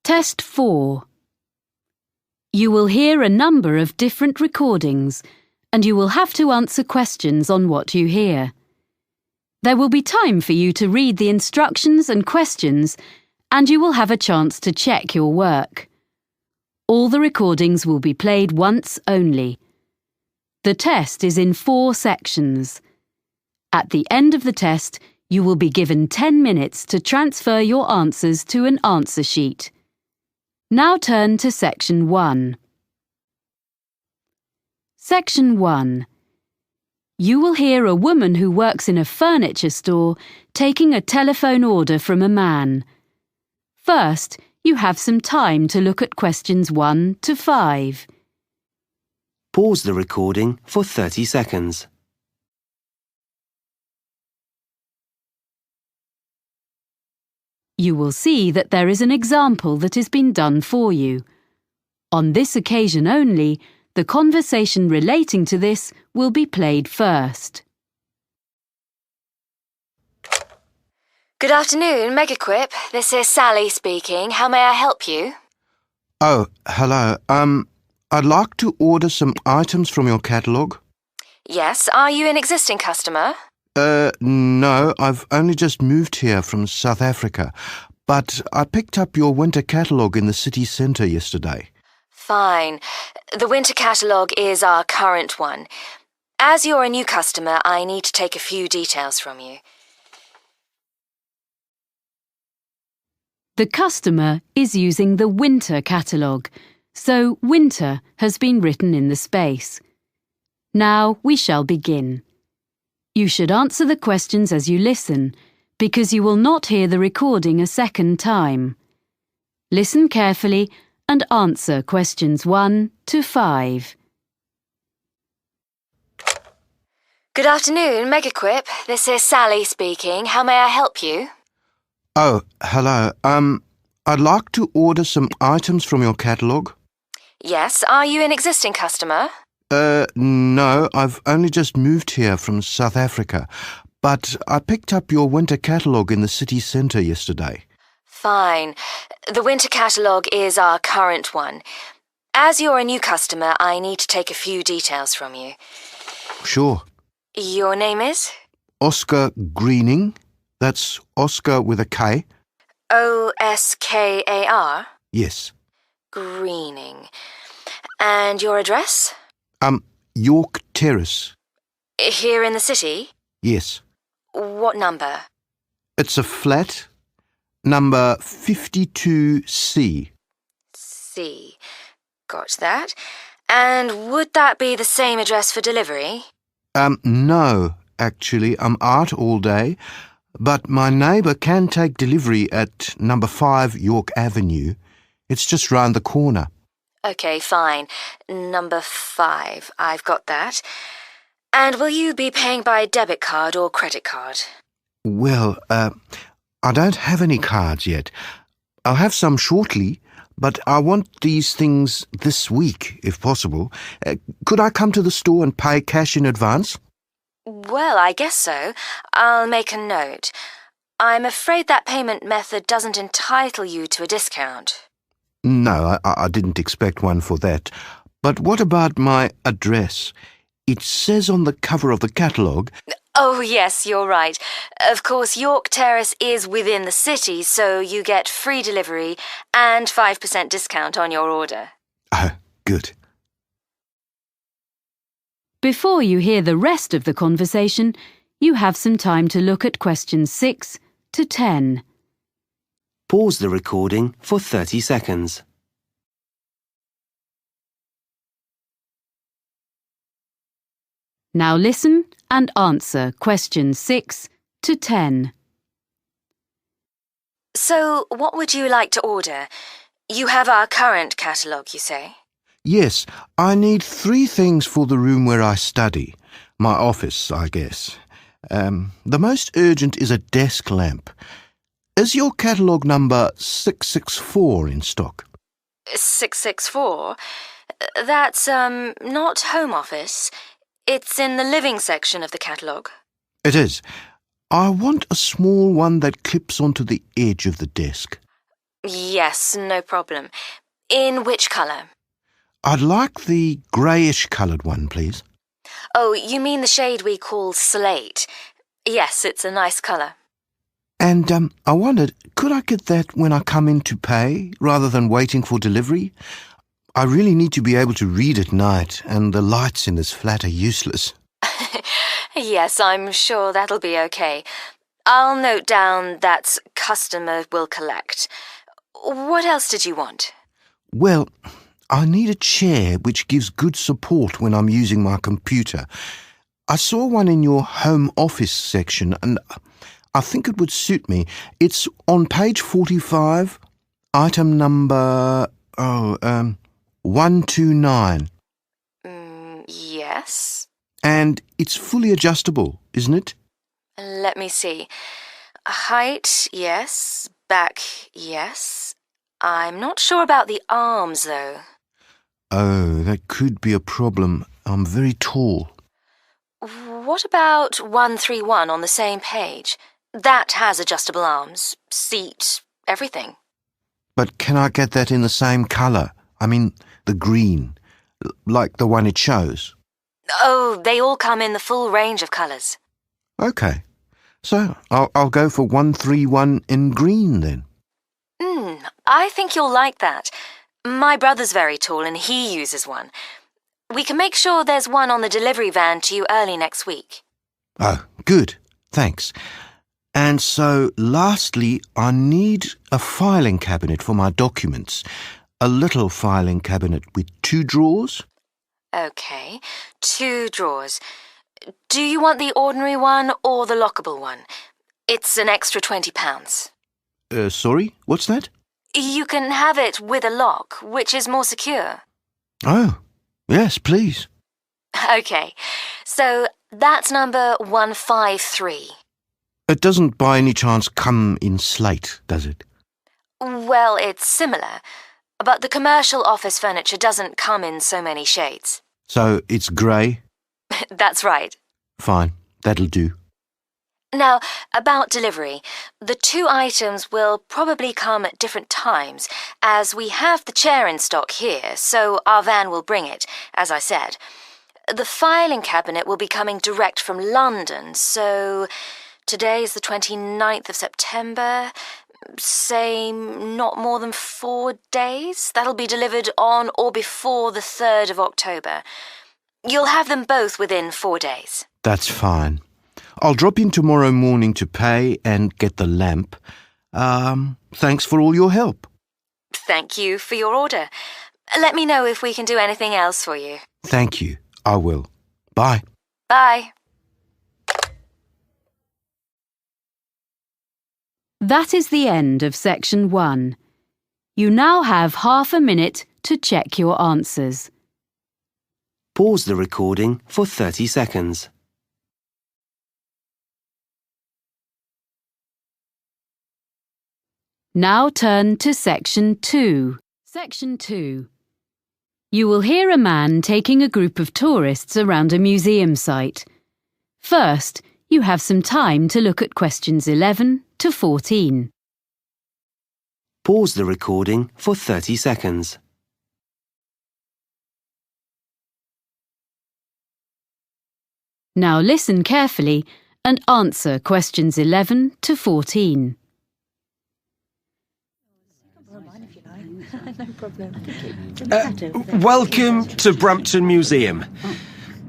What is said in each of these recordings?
Test 4. You will hear a number of different recordings, and you will have to answer questions on what you hear. There will be time for you to read the instructions and questions, and you will have a chance to check your work. All the recordings will be played once only. The test is in 4 sections. At the end of the test, you will be given 10 minutes to transfer your answers to an answer sheet. Now turn to Section 1. Section 1. You will hear a woman who works in a furniture store taking a telephone order from a man. First, you have some time to look at questions 1 to 5. Pause the recording for 30 seconds. You will see that there is an example that has been done for you. On this occasion only, the conversation relating to this will be played first. Good afternoon, Megaquip. This is Sally speaking. How may I help you? Oh, hello. I'd like to order some items from your catalogue. Yes, are you an existing customer? No, I've only just moved here from South Africa, but I picked up your winter catalogue in the city centre yesterday. Fine. The winter catalogue is our current one. As you're a new customer, I need to take a few details from you. The customer is using the winter catalogue, so winter has been written in the space. Now we shall begin. You should answer the questions as you listen, because you will not hear the recording a second time. Listen carefully and answer questions 1 to 5. Good afternoon, Megaquip. This is Sally speaking. How may I help you? Oh, hello. I'd like to order some items from your catalogue. Yes, are you an existing customer? No, I've only just moved here from South Africa, but I picked up your winter catalogue in the city centre yesterday. Fine. The winter catalogue is our current one. As you're a new customer, I need to take a few details from you. Sure. Your name is? Oscar Greening. That's Oscar with a K. Oskar? Yes. Greening. And your address? York Terrace. Here in the city? Yes. What number? It's a flat, number 52C. C. Got that. And would that be the same address for delivery? No, actually, I'm out all day, but my neighbour can take delivery at number 5 York Avenue. It's just round the corner. OK, fine. Number 5. I've got that. And will you be paying by debit card or credit card? Well, I don't have any cards yet. I'll have some shortly, but I want these things this week, if possible. Could I come to the store and pay cash in advance? Well, I guess so. I'll make a note. I'm afraid that payment method doesn't entitle you to a discount. No, I didn't expect one for that. But what about my address? It says on the cover of the catalogue... Oh, yes, you're right. Of course, York Terrace is within the city, so you get free delivery and 5% discount on your order. Oh, good. Before you hear the rest of the conversation, you have some time to look at questions 6 to 10. Pause the recording for 30 seconds. Now listen and answer questions 6 to 10. So, what would you like to order? You have our current catalogue, you say? Yes, I need 3 things for the room where I study. My office, I guess. The most urgent is a desk lamp. Is your catalogue number 664 in stock? 664? That's, not home office. It's in the living section of the catalogue. It is. I want a small one that clips onto the edge of the desk. Yes, no problem. In which colour? I'd like the greyish-coloured one, please. Oh, you mean the shade we call slate? Yes, it's a nice colour. And I wondered, could I get that when I come in to pay, rather than waiting for delivery? I really need to be able to read at night, and the lights in this flat are useless. Yes, I'm sure that'll be okay. I'll note down that customer will collect. What else did you want? Well, I need a chair which gives good support when I'm using my computer. I saw one in your home office section, and I think it would suit me. It's on page 45, item number 129. Yes? And it's fully adjustable, isn't it? Let me see. Height, yes. Back, yes. I'm not sure about the arms, though. Oh, that could be a problem. I'm very tall. What about 131 on the same page? That has adjustable arms, seat, everything. But can I get that in the same colour? I mean, the green, like the one it shows. Oh, they all come in the full range of colours. OK. So I'll go for 131 in green then. I think you'll like that. My brother's very tall and he uses one. We can make sure there's one on the delivery van to you early next week. Oh, good. Thanks. And so, lastly, I need a filing cabinet for my documents. A little filing cabinet with 2 drawers. OK, 2 drawers. Do you want the ordinary one or the lockable one? It's an extra £20. Sorry, what's that? You can have it with a lock, which is more secure. Oh, yes, please. OK, so that's number 153. It doesn't by any chance come in slate, does it? Well, it's similar, but the commercial office furniture doesn't come in so many shades. So it's grey? That's right. Fine, that'll do. Now, about delivery, the 2 items will probably come at different times, as we have the chair in stock here, so our van will bring it, as I said. The filing cabinet will be coming direct from London, so today is the 29th of September. Say not more than 4 days. That'll be delivered on or before the 3rd of October. You'll have them both within 4 days. That's fine. I'll drop in tomorrow morning to pay and get the lamp. Thanks for all your help. Thank you for your order. Let me know if we can do anything else for you. Thank you. I will. Bye. Bye. That is the end of section 1. You now have half a minute to check your answers. Pause the recording for 30 seconds. Now turn to section 2. Section 2. You will hear a man taking a group of tourists around a museum site. First, you have some time to look at questions 11 to 14. Pause the recording for 30 seconds. Now listen carefully and answer questions 11 to 14. Welcome to Brampton Museum.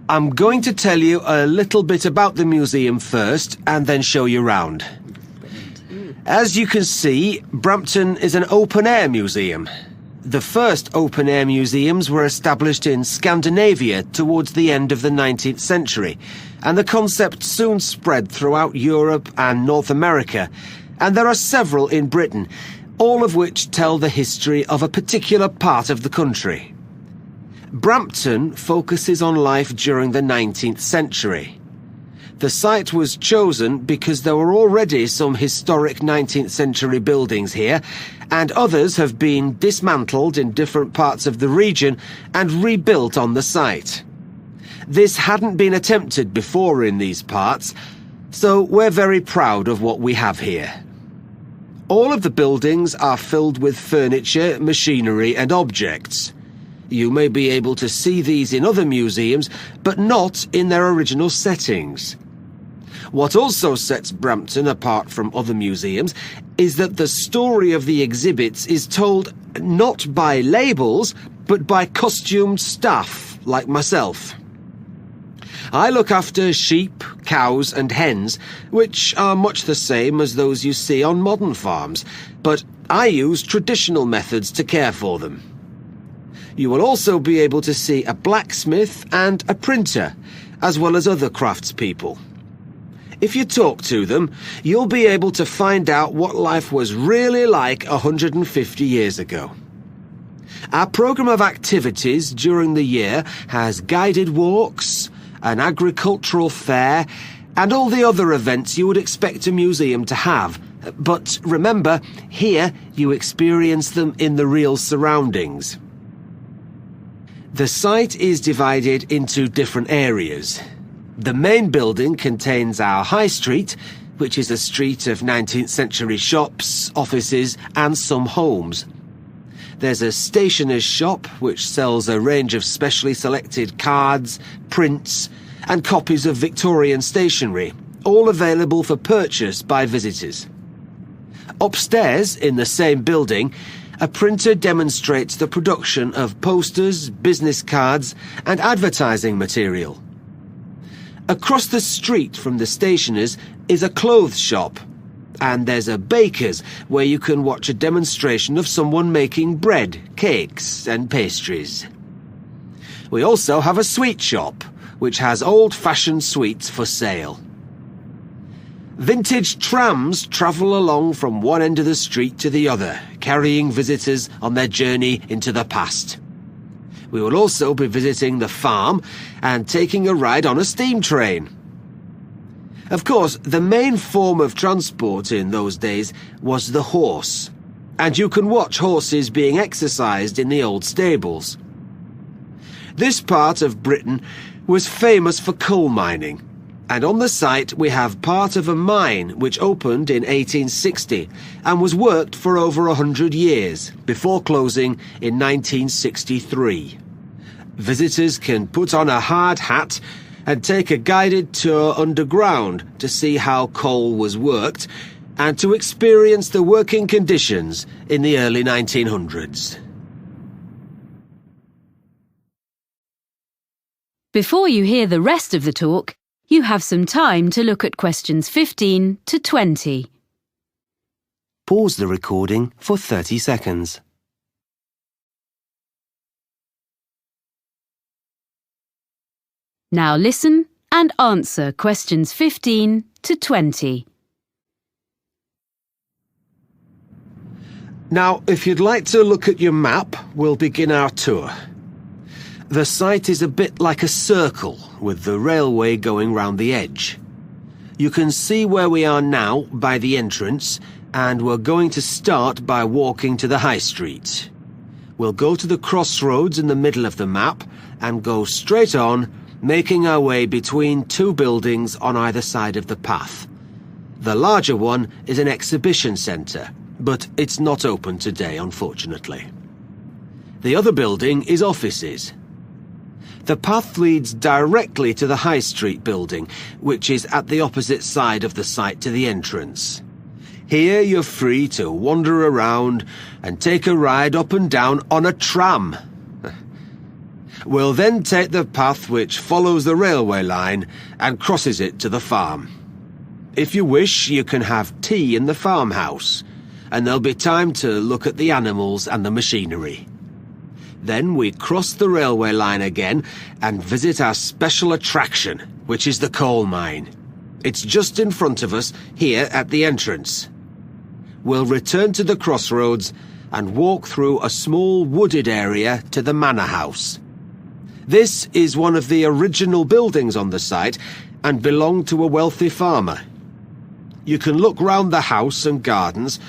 I'm going to tell you a little bit about the museum first and then show you round. As you can see, Brampton is an open-air museum. The first open-air museums were established in Scandinavia towards the end of the 19th century, and the concept soon spread throughout Europe and North America, and there are several in Britain, all of which tell the history of a particular part of the country. Brampton focuses on life during the 19th century. The site was chosen because there were already some historic 19th century buildings here, and others have been dismantled in different parts of the region and rebuilt on the site. This hadn't been attempted before in these parts, so we're very proud of what we have here. All of the buildings are filled with furniture, machinery and objects. You may be able to see these in other museums, but not in their original settings. What also sets Brampton apart from other museums is that the story of the exhibits is told not by labels, but by costumed staff like myself. I look after sheep, cows and hens, which are much the same as those you see on modern farms, but I use traditional methods to care for them. You will also be able to see a blacksmith and a printer, as well as other craftspeople. If you talk to them, you'll be able to find out what life was really like 150 years ago. Our programme of activities during the year has guided walks, an agricultural fair, and all the other events you would expect a museum to have. But remember, here you experience them in the real surroundings. The site is divided into different areas. The main building contains our High Street, which is a street of 19th century shops, offices and some homes. There's a stationer's shop which sells a range of specially selected cards, prints and copies of Victorian stationery, all available for purchase by visitors. Upstairs, in the same building, a printer demonstrates the production of posters, business cards and advertising material. Across the street from the stationer's is a clothes shop, and there's a baker's where you can watch a demonstration of someone making bread, cakes and pastries. We also have a sweet shop, which has old-fashioned sweets for sale. Vintage trams travel along from one end of the street to the other, carrying visitors on their journey into the past. We will also be visiting the farm and taking a ride on a steam train. Of course, the main form of transport in those days was the horse, and you can watch horses being exercised in the old stables. This part of Britain was famous for coal mining, and on the site we have part of a mine which opened in 1860 and was worked for over 100 years before closing in 1963. Visitors can put on a hard hat and take a guided tour underground to see how coal was worked and to experience the working conditions in the early 1900s. Before you hear the rest of the talk, you have some time to look at questions 15 to 20. Pause the recording for 30 seconds. Now listen and answer questions 15 to 20. Now, if you'd like to look at your map, we'll begin our tour. The site is a bit like a circle, with the railway going round the edge. You can see where we are now by the entrance, and we're going to start by walking to the High Street. We'll go to the crossroads in the middle of the map and go straight on, making our way between two buildings on either side of the path. The larger one is an exhibition centre, but it's not open today, unfortunately. The other building is offices. The path leads directly to the High Street building, which is at the opposite side of the site to the entrance. Here you're free to wander around and take a ride up and down on a tram. We'll then take the path which follows the railway line and crosses it to the farm. If you wish, you can have tea in the farmhouse, and there'll be time to look at the animals and the machinery. Then we cross the railway line again and visit our special attraction, which is the coal mine. It's just in front of us, here at the entrance. We'll return to the crossroads and walk through a small wooded area to the manor house. This is one of the original buildings on the site and belonged to a wealthy farmer. You can look round the house and gardens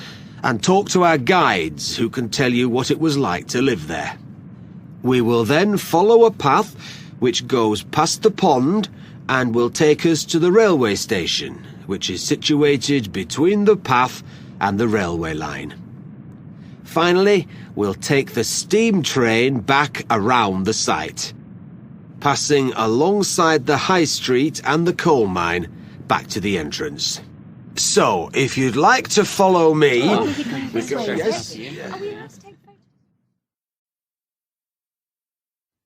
and talk to our guides who can tell you what it was like to live there. We will then follow a path which goes past the pond and will take us to the railway station, which is situated between the path and the railway line. Finally, we'll take the steam train back around the site, passing alongside the high street and the coal mine back to the entrance. So, if you'd like to follow me...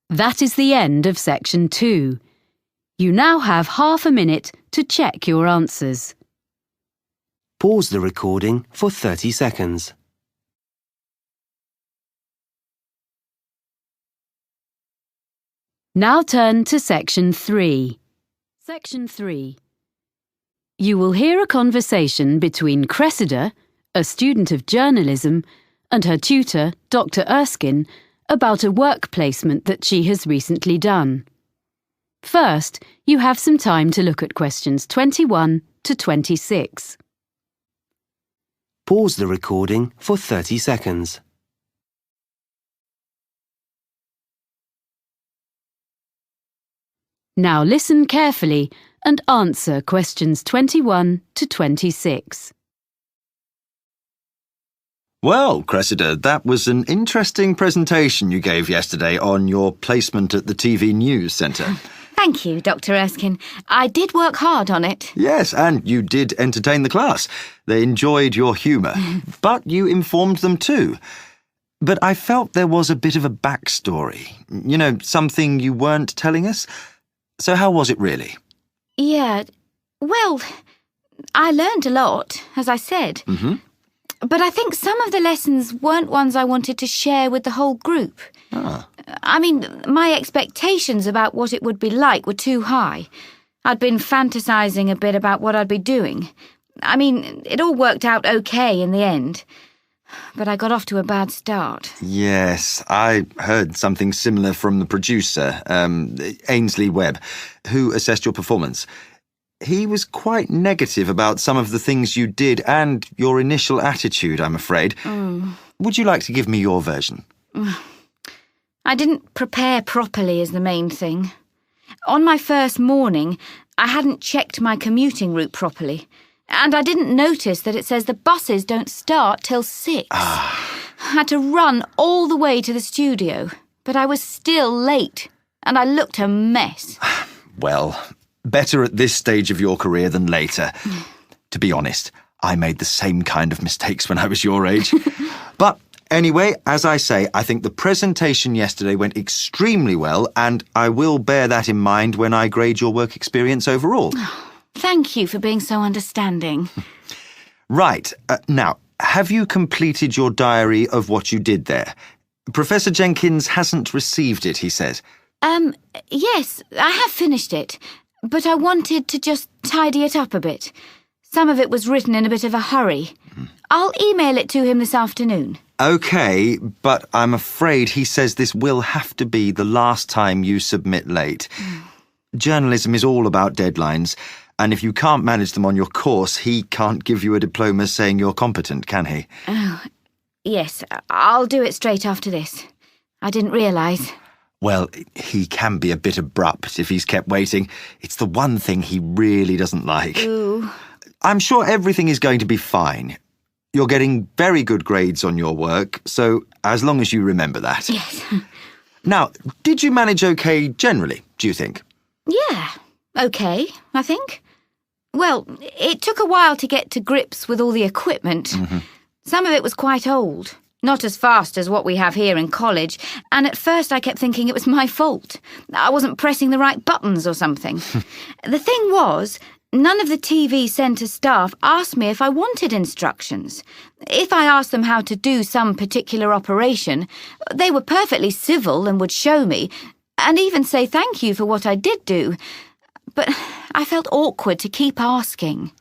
That is the end of section 2. You now have half a minute to check your answers. Pause the recording for 30 seconds. Now turn to section 3. Section 3. You will hear a conversation between Cressida, a student of journalism, and her tutor, Dr. Erskine, about a work placement that she has recently done. First, you have some time to look at questions 21 to 26. Pause the recording for 30 seconds. Now listen carefully and answer questions 21 to 26. Well, Cressida, that was an interesting presentation you gave yesterday on your placement at the TV News Centre. Thank you, Dr. Erskine. I did work hard on it. Yes, and you did entertain the class. They enjoyed your humour, but you informed them too. But I felt there was a bit of a backstory. You know, something you weren't telling us. So how was it really? Yeah, well, I learned a lot, as I said. But I think some of the lessons weren't ones I wanted to share with the whole group. I mean, my expectations about what it would be like were too high. I'd been fantasising a bit about what I'd be doing. I mean, it all worked out okay in the end. But I got off to a bad start. Yes, I heard something similar from the producer, Ainsley Webb, who assessed your performance. He was quite negative about some of the things you did and your initial attitude, I'm afraid. Would you like to give me your version? I didn't prepare properly is the main thing. On my first morning, I hadn't checked my commuting route properly. And I didn't notice that it says the buses don't start till 6. I had to run all the way to the studio, but I was still late, and I looked a mess. Well, better at this stage of your career than later. To be honest, I made the same kind of mistakes when I was your age. But anyway, as I say, I think the presentation yesterday went extremely well, and I will bear that in mind when I grade your work experience overall. Thank you for being so understanding. Right. Now, have you completed your diary of what you did there? Professor Jenkins hasn't received it, he says. Yes, I have finished it, but I wanted to just tidy it up a bit. Some of it was written in a bit of a hurry. I'll email it to him this afternoon. OK, but I'm afraid he says this will have to be the last time you submit late. Journalism is all about deadlines, and if you can't manage them on your course, he can't give you a diploma saying you're competent, can he? Oh, yes, I'll do it straight after this. I didn't realise. Well, he can be a bit abrupt if he's kept waiting. It's the one thing he really doesn't like. Ooh. I'm sure everything is going to be fine. You're getting very good grades on your work, so as long as you remember that. Yes. Now, did you manage okay generally, do you think? Yeah, okay, I think. Well, it took a while to get to grips with all the equipment. Some of it was quite old, not as fast as what we have here in college, and at first I kept thinking it was my fault. I wasn't pressing the right buttons or something. The thing was, none of the TV centre staff asked me if I wanted instructions. If I asked them how to do some particular operation, they were perfectly civil and would show me, and even say thank you for what I did do. But I felt awkward to keep asking.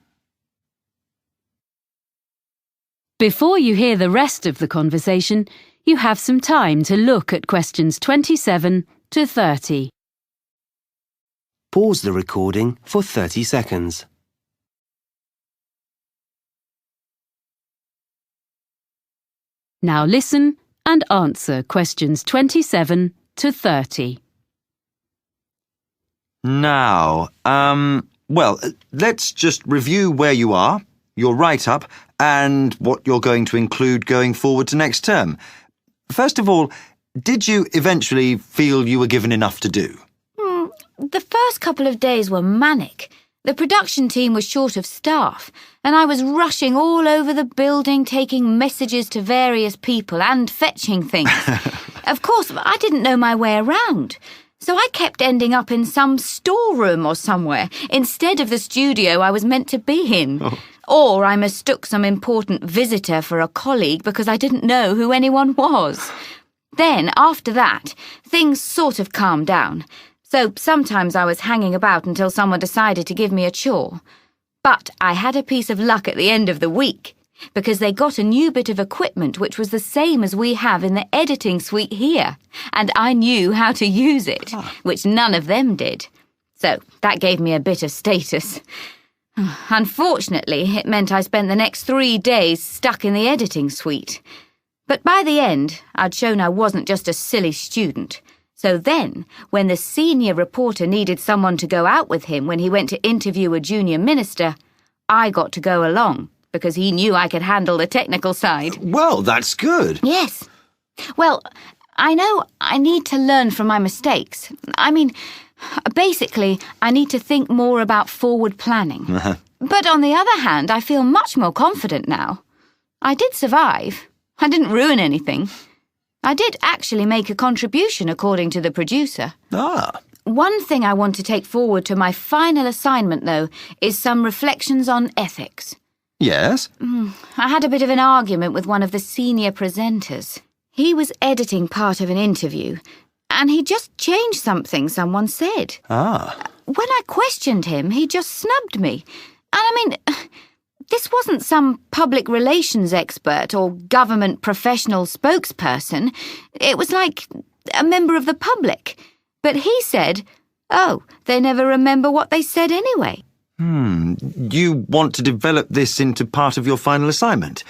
Before you hear the rest of the conversation, you have some time to look at questions 27 to 30. Pause the recording for 30 seconds. Now listen and answer questions 27 to 30. Now, well, let's just review where you are, your write-up, and what you're going to include going forward to next term. First of all, did you eventually feel you were given enough to do? The first couple of days were manic. The production team was short of staff, and I was rushing all over the building, taking messages to various people and fetching things. Of course, I didn't know my way around, so I kept ending up in some storeroom or somewhere instead of the studio I was meant to be in. Or I mistook some important visitor for a colleague because I didn't know who anyone was. Then, after that, things sort of calmed down. So sometimes I was hanging about until someone decided to give me a chore. But I had a piece of luck at the end of the week, because they got a new bit of equipment which was the same as we have in the editing suite here, and I knew how to use it, which none of them did. So that gave me a bit of status. Unfortunately, it meant I spent the next 3 days stuck in the editing suite. But by the end, I'd shown I wasn't just a silly student. So then, when the senior reporter needed someone to go out with him when he went to interview a junior minister, I got to go along, because he knew I could handle the technical side. Well, that's good. Yes. Well, I know I need to learn from my mistakes. I mean, basically, I need to think more about forward planning. But on the other hand, I feel much more confident now. I did survive. I didn't ruin anything. I did actually make a contribution, according to the producer. One thing I want to take forward to my final assignment, though, is some reflections on ethics. Yes? I had a bit of an argument with one of the senior presenters. He was editing part of an interview, and he just changed something someone said. When I questioned him, he just snubbed me. And I mean, this wasn't some public relations expert or government professional spokesperson. It was like a member of the public. But he said, oh, they never remember what they said anyway. You want to develop this into part of your final assignment?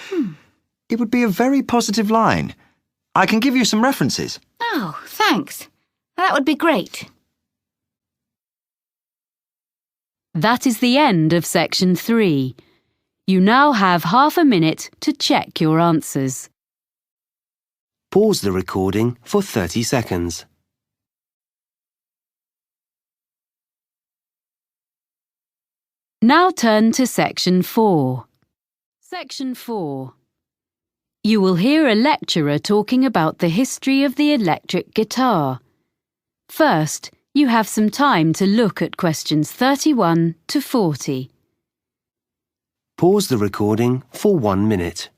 It would be a very positive line. I can give you some references. Oh, thanks. That would be great. That is the end of section 3. You now have half a minute to check your answers. Pause the recording for 30 seconds. Now turn to section 4. Section 4. You will hear a lecturer talking about the history of the electric guitar. First, you have some time to look at questions 31 to 40. Pause the recording for 1 minute.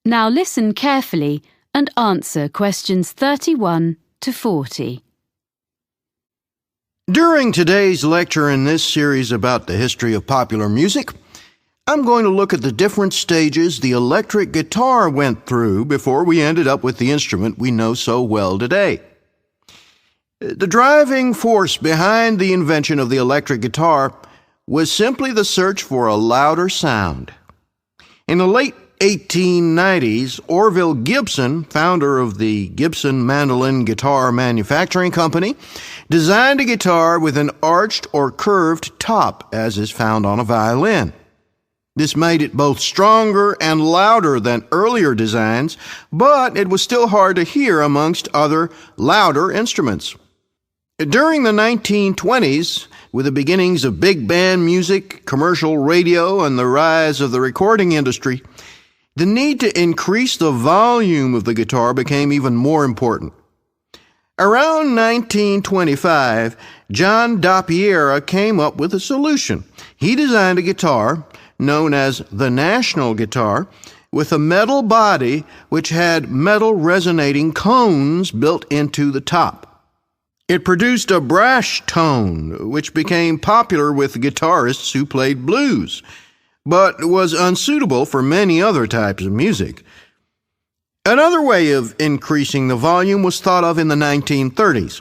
Now listen carefully and answer questions 31 to 40. During today's lecture in this series about the history of popular music, I'm going to look at the different stages the electric guitar went through before we ended up with the instrument we know so well today. The driving force behind the invention of the electric guitar was simply the search for a louder sound. In the late 1890s, Orville Gibson, founder of the Gibson Mandolin Guitar Manufacturing Company, designed a guitar with an arched or curved top, as is found on a violin. This made it both stronger and louder than earlier designs, but it was still hard to hear amongst other louder instruments. During the 1920s, with the beginnings of big band music, commercial radio, and the rise of the recording industry, the need to increase the volume of the guitar became even more important. Around 1925, John Dappiera came up with a solution. He designed a guitar known as the National Guitar with a metal body which had metal resonating cones built into the top. It produced a brash tone, which became popular with guitarists who played blues, but was unsuitable for many other types of music. Another way of increasing the volume was thought of in the 1930s.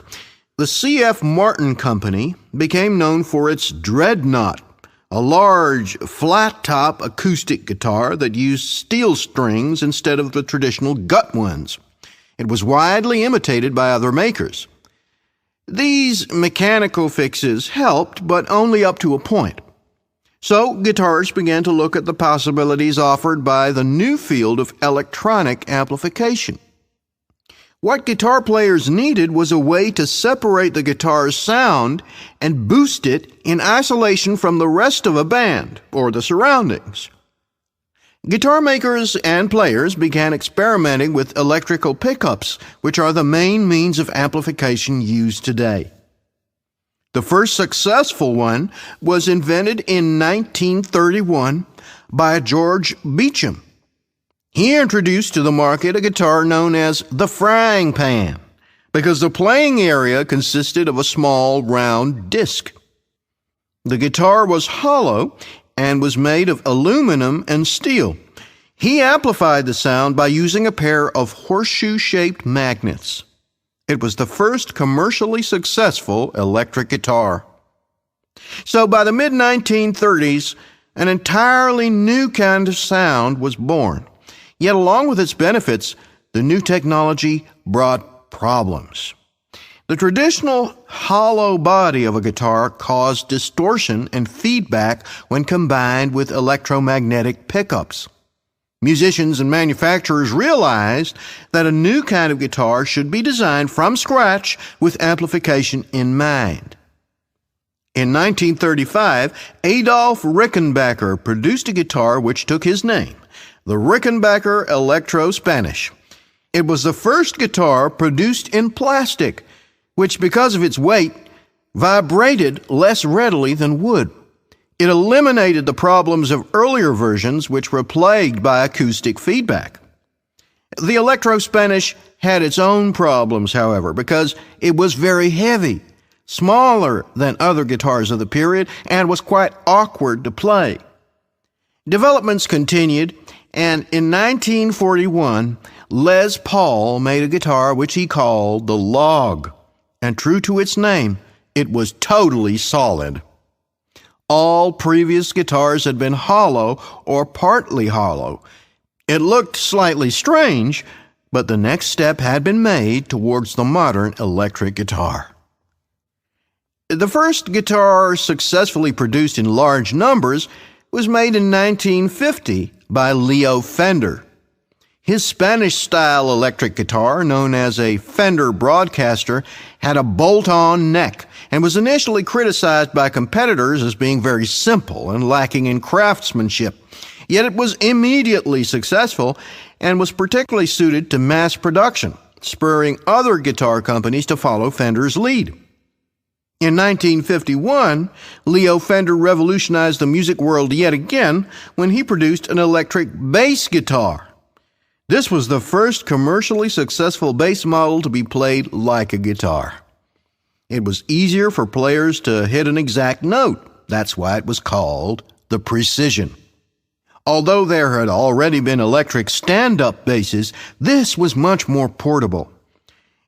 The C.F. Martin Company became known for its Dreadnought, a large, flat-top acoustic guitar that used steel strings instead of the traditional gut ones. It was widely imitated by other makers. These mechanical fixes helped, but only up to a point. So guitarists began to look at the possibilities offered by the new field of electronic amplification. What guitar players needed was a way to separate the guitar's sound and boost it in isolation from the rest of a band or the surroundings. Guitar makers and players began experimenting with electrical pickups, which are the main means of amplification used today. The first successful one was invented in 1931 by George Beecham. He introduced to the market a guitar known as the frying pan, because the playing area consisted of a small round disc. The guitar was hollow and was made of aluminum and steel. He amplified the sound by using a pair of horseshoe-shaped magnets. It was the first commercially successful electric guitar. So by the mid-1930s, an entirely new kind of sound was born. Yet along with its benefits, the new technology brought problems. The traditional hollow body of a guitar caused distortion and feedback when combined with electromagnetic pickups. Musicians and manufacturers realized that a new kind of guitar should be designed from scratch with amplification in mind. In 1935, Adolf Rickenbacker produced a guitar which took his name, the Rickenbacker Electro-Spanish. It was the first guitar produced in plastic, which, because of its weight, vibrated less readily than wood. It eliminated the problems of earlier versions, which were plagued by acoustic feedback. The Electro-Spanish had its own problems, however, because it was very heavy, smaller than other guitars of the period, and was quite awkward to play. Developments continued, and in 1941, Les Paul made a guitar which he called the Log, and true to its name, it was totally solid. All previous guitars had been hollow or partly hollow. It looked slightly strange, but the next step had been made towards the modern electric guitar. The first guitar successfully produced in large numbers was made in 1950 by Leo Fender. His Spanish-style electric guitar, known as a Fender Broadcaster, had a bolt-on neck and was initially criticized by competitors as being very simple and lacking in craftsmanship. Yet it was immediately successful and was particularly suited to mass production, spurring other guitar companies to follow Fender's lead. In 1951, Leo Fender revolutionized the music world yet again when he produced an electric bass guitar. This was the first commercially successful bass model to be played like a guitar. It was easier for players to hit an exact note. That's why it was called the Precision. Although there had already been electric stand-up basses, this was much more portable.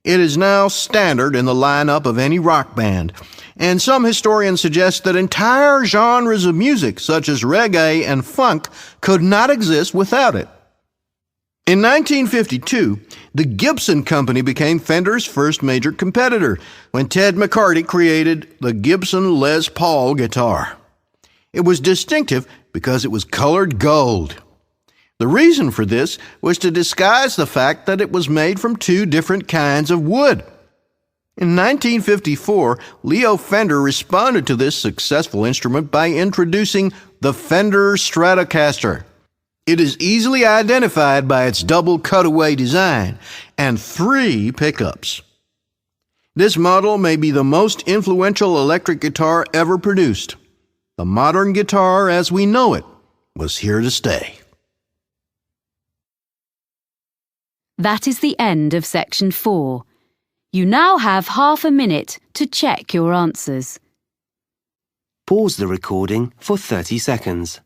It is now standard in the lineup of any rock band, and some historians suggest that entire genres of music, such as reggae and funk, could not exist without it. In 1952, the Gibson Company became Fender's first major competitor when Ted McCarty created the Gibson Les Paul guitar. It was distinctive because it was colored gold. The reason for this was to disguise the fact that it was made from two different kinds of wood. In 1954, Leo Fender responded to this successful instrument by introducing the Fender Stratocaster. It is easily identified by its double cutaway design and 3 pickups. This model may be the most influential electric guitar ever produced. The modern guitar as we know it was here to stay. That is the end of section 4. You now have half a minute to check your answers. Pause the recording for 30 seconds.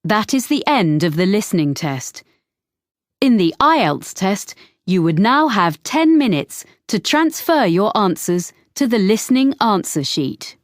That is the end of the listening test. In the IELTS test, you would now have 10 minutes to transfer your answers to the listening answer sheet.